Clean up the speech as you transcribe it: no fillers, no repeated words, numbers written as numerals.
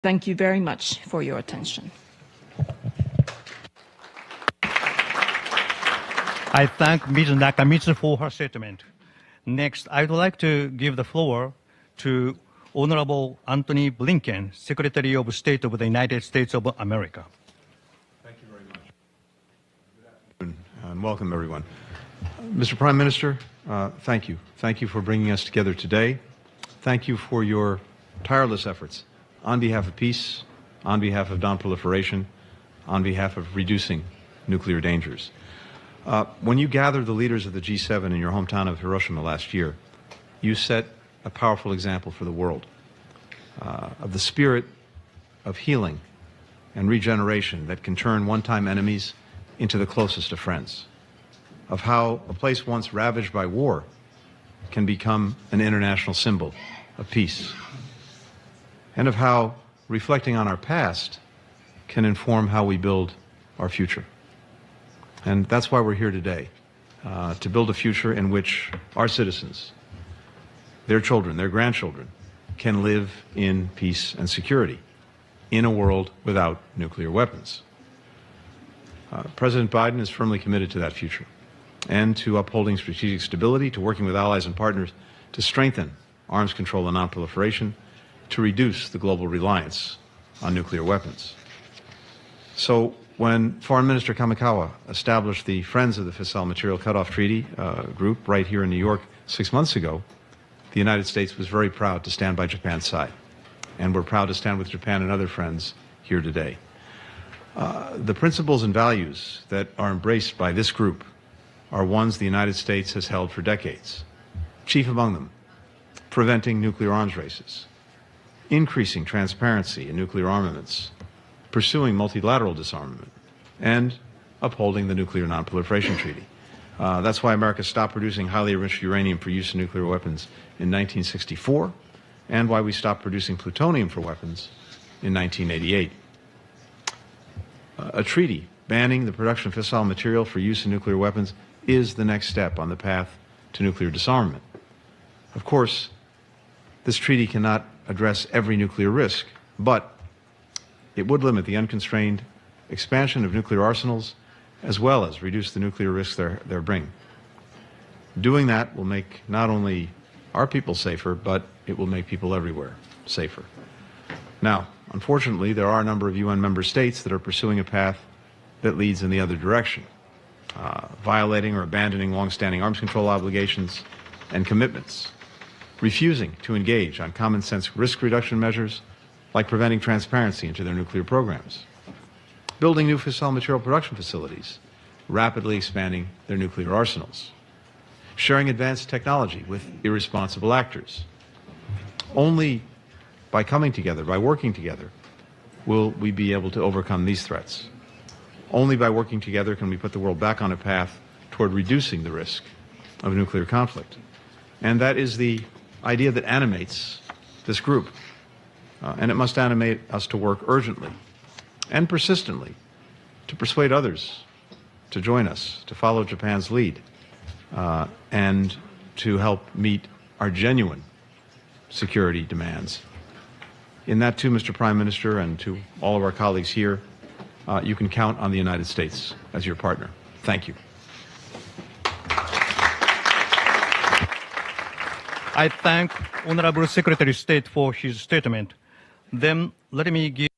Thank you very much for your attention. I thank Ms. Nakamitsu for her statement. Next, I would like to give the floor to Honorable Anthony Blinken, Secretary of State of the United States of America. Thank you very much. Good afternoon and welcome, everyone. Mr. Prime Minister, thank you. Thank you for bringing us together today. Thank you for your tireless efforts on behalf of peace, on behalf of non-proliferation, on behalf of reducing nuclear dangers. When you gathered the leaders of the G7 in your hometown of Hiroshima last year, you set a powerful example for the world of the spirit of healing and regeneration that can turn one-time enemies into the closest of friends, of how a place once ravaged by war can become an international symbol of peace, and of how reflecting on our past can inform how we build our future. And that's why we're here today, to build a future in which our citizens, their children, their grandchildren, can live in peace and security in a world without nuclear weapons. President Biden is firmly committed to that future and to upholding strategic stability, to working with allies and partners to strengthen arms control and nonproliferation, to reduce the global reliance on nuclear weapons. So when Foreign Minister Kamikawa established the Friends of the Fissile Material Cutoff Treaty group right here in New York 6 months ago, the United States was very proud to stand by Japan's side. And we're proud to stand with Japan and other friends here today. The principles and values that are embraced by this group are ones the United States has held for decades. Chief among them, preventing nuclear arms races, increasing transparency in nuclear armaments, pursuing multilateral disarmament, and upholding the Nuclear Non-Proliferation Treaty. That's why America stopped producing highly enriched uranium for use in nuclear weapons in 1964, and why we stopped producing plutonium for weapons in 1988. A treaty banning the production of fissile material for use in nuclear weapons is the next step on the path to nuclear disarmament. Of course, this treaty cannot address every nuclear risk, but it would limit the unconstrained expansion of nuclear arsenals as well as reduce the nuclear risks they're bringing. Doing that will make not only our people safer, but it will make people everywhere safer. Now, unfortunately, there are a number of UN member states that are pursuing a path that leads in the other direction, violating or abandoning long-standing arms control obligations and commitments, refusing to engage on common-sense risk reduction measures like preventing transparency into their nuclear programs, building new fissile material production facilities, rapidly expanding their nuclear arsenals, sharing advanced technology with irresponsible actors. Only by coming together, by working together, will we be able to overcome these threats. Only by working together can we put the world back on a path toward reducing the risk of nuclear conflict. And that is the idea that animates this group. And it must animate us to work urgently and persistently to persuade others to join us, to follow Japan's lead, and to help meet our genuine security demands. In that too, Mr. Prime Minister, and to all of our colleagues here, you can count on the United States as your partner. Thank you. I thank Honorable Secretary of State for his statement. Then let me give